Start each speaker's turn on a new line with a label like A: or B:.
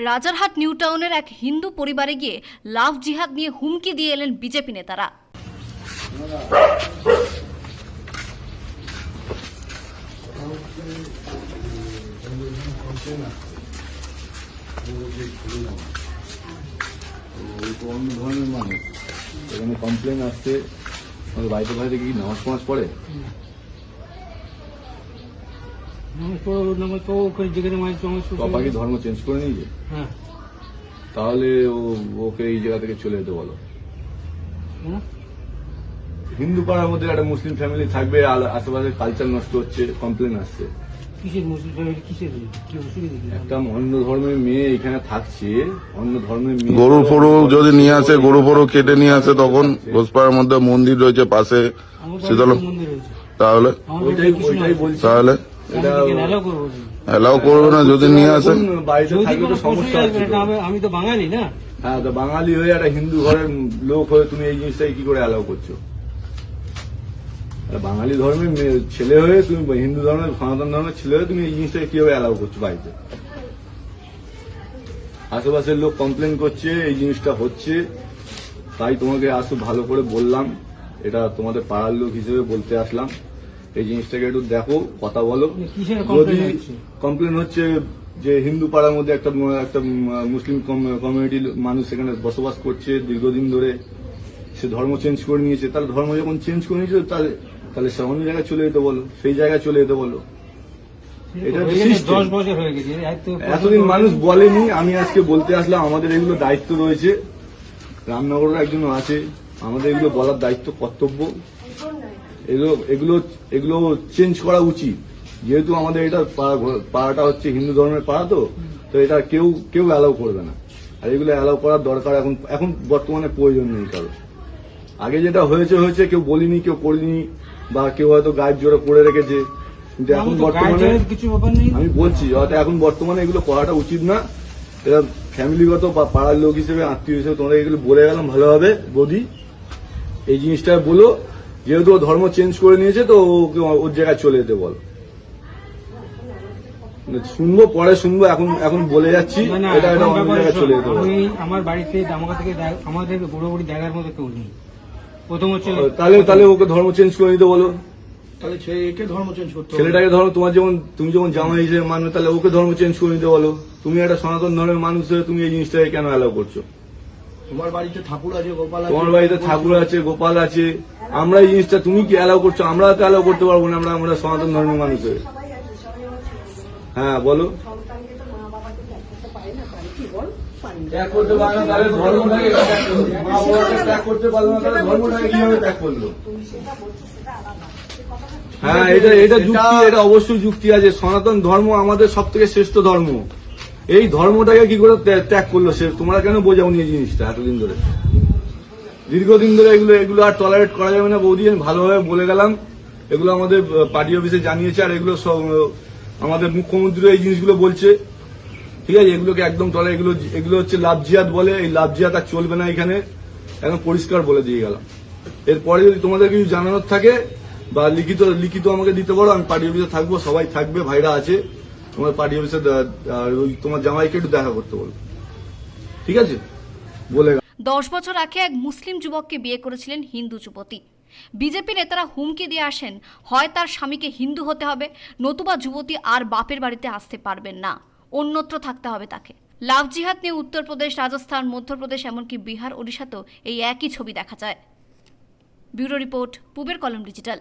A: Rajarhat new টাউনের এক হিন্দু পরিবারে গিয়ে লাভ জিহাদ নিয়ে হুমকি দিয়ে এলেন বিজেপি নেতারা।
B: অন্য ধরনের মানুষ এখানে কমপ্লেন আসছে, আমাদের বাড়িতে বাড়িতে কি নামাজ ফামাজ পড়ে? পাপা কি ধর্ম চেঞ্জ করে নিয়েছে? তাহলে ওকে এই জায়গা থেকে চলে যেতে বলো। হিন্দু পাড়ার মধ্যে একটা মুসলিম ফ্যামিলি থাকবে, আশেপাশে কালচার নষ্ট হচ্ছে, কমপ্লেন আসছে। একটা অন্য ধর্মের মেয়ে এখানে থাকছে, অন্য ধর্মের মেয়ে
C: গরু ফরু যদি নিয়ে আসে, গরু ফরু কেটে নিয়ে আসে, তখন ঘোষপাড়ার মধ্যে মন্দির রয়েছে পাশে, শীতল তাহলে তাহলে অ্যালাউ করবে না যদি নিয়ে আসে?
B: বাড়িতে থাকলে তো সমস্যা আছে।
D: আমি তো বাঙালি না।
B: হ্যাঁ, তো বাঙালি হয়ে একটা হিন্দু ঘরের লোক হয়ে তুমি এই জিনিসটাকে কি করে অ্যালাউ করছো? বাঙালি ধর্মের ছেলে হয়ে তুমি, হিন্দু ধর্মের সনাতন ধর্মের ছেলে হয়ে তুমি এই জিনিসটাকে কিভাবে অ্যালাউ করছো বাড়িতে? আশেপাশের লোক কমপ্লেন করছে এই জিনিসটা হচ্ছে, তাই তোমাকে আসো ভালো করে বললাম, এটা তোমাদের পাড়ার লোক হিসেবে বলতে আসলাম। এই জিনিসটাকে একটু দেখো, কথা বলো। যদি কমপ্লেন হচ্ছে যে হিন্দু পাড়ার মধ্যে একটা মুসলিম কমিউনিটির মানুষ সেখানে বসবাস করছে দীর্ঘদিন ধরে, সে ধর্ম চেঞ্জ করে নিয়েছে, তাহলে ধর্ম যখন চেঞ্জ করে নিয়েছে তাহলে সে অন্য জায়গায় চলে যেতে বলো, সেই জায়গায় চলে যেতে বলো। এটা
D: 10 বছর হয়ে গেছে,
B: এতদিন মানুষ বলেনি, আমি আজকে বলতে আসলাম। আমাদের এগুলো দায়িত্ব রয়েছে, রামনগরের একজন আছে, আমাদের এগুলো বলার দায়িত্ব, কর্তব্য। এগুলো চেঞ্জ করা উচিত, যেহেতু আমাদের এটা পাড়াটা হচ্ছে হিন্দু ধর্মের পাড়া, তো এটা কেউ অ্যালাউ করবে না। আর এগুলো অ্যালাউ করার দরকার এখন বর্তমানে প্রয়োজন নেই কারো। আগে যেটা হয়েছে কেউ বলিনি, কেউ করিনি, বা কেউ হয়তো গায়ের জোরে করে রেখেছে, কিন্তু এখন বর্তমানে আমি বলছি এখন বর্তমানে এগুলো করাটা উচিত না। এটা ফ্যামিলিগত বা পাড়ার লোক হিসেবে, আত্মীয় হিসেবে তোমরা এগুলো বলে গেলাম ভালোভাবে। বৌদি, এই জিনিসটা বলো, যেহেতু ও ধর্ম চেঞ্জ করে নিয়েছে তো ওকে ওর জায়গায় চলে যেতে বল। শুনবো, পরে শুনবো, এখন বলে যাচ্ছি এটা অন্য জায়গায় চলে যেতে বল।
D: আমার বাড়িতে দামোগা থেকে আমাদের পুরোপুরি জায়গার মধ্যে কেউ নেই। প্রথম হচ্ছে
B: তাহলে ওকে ধর্ম চেঞ্জ করে নিতে বলো।
D: তাহলে ছেলেকে ধর্ম চেঞ্জ করতে হবে,
B: ছেলেটাকে ধর্ম তুমি যেমন জামাই হিসেবে মানবে, তাহলে ওকে ধর্ম চেঞ্জ করে নিতে বলো। তুমি একটা সনাতন ধর্মের মানুষ হয়ে তুমি এই জিনিসটাকে কেন অ্যালাউ করছো?
D: তোমার বাড়িতে ঠাকুর আছে, গোপাল আছে,
B: তোমার বাড়িতে ঠাকুর আছে, গোপাল আছে, আমরা এই জিনিসটা তুমি কি অ্যালাউ করছো? আমরা তো অ্যালাউ করতে পারবো না, আমরা সনাতন ধর্মের মানুষ হয়ে। হ্যাঁ বলো। ত্যাগ করতে পারে না, তাহলে ধর্মটাকে মা বাবাকে ত্যাগ করতে পারলো না, তাহলে ধর্মটাকে কিভাবে ত্যাগ করলো? হ্যাঁ, এটা যুক্তি, এটা অবশ্যই যুক্তি আছে। সনাতন ধর্ম আমাদের সব থেকে শ্রেষ্ঠ ধর্ম। এই ধর্মটাকে কি করে ত্যাগ করলো সে? তোমরা কেন বোঝাওনি এই জিনিসটা এতদিন ধরে? দীর্ঘদিন ধরে এগুলো আর টলারেট করা যাবে না বৌদি, আমি ভালোভাবে বলে গেলাম। এগুলো আমাদের পার্টি অফিসে জানিয়েছে, আর এগুলো সব আমাদের মুখ্যমন্ত্রী এই জিনিসগুলো বলছে। ঠিক আছে, এগুলোকে একদম টলারেট, এগুলো হচ্ছে লাভ জিহাদ বলে, এই লাভ জিহাদ আর চলবে না এখানে, একদম পরিষ্কার বলে দিয়ে গেলাম। এরপরে যদি তোমাদের কিছু জানানোর থাকে বা লিখিত আমাকে দিতে পারো, আমি পার্টি অফিসে থাকবো, সবাই থাকবে, ভাইরা আছে। তোমার পার্টি অফিসে তোমার জামাইকে একটু দেখা করতে বলো, ঠিক আছে? বলে
A: 10 বছর আগে এক মুসলিম যুবককে বিয়ে করেছিলেন হিন্দু যুবতী। বিজেপি নেতারা হুমকি দিয়ে আসেন, হয় তার স্বামীকে হিন্দু হতে হবে, নতুবা যুবতী আর বাপের বাড়িতে আসতে পারবেন না, অন্যত্র থাকতে হবে তাকে। লাভ জিহাদ নিয়ে উত্তরপ্রদেশ, রাজস্থান, মধ্যপ্রদেশ, এমনকি বিহার, ওড়িশাতেও এই একই ছবি দেখা যায়। ব্যুরো রিপোর্ট, পূবের কলম ডিজিটাল।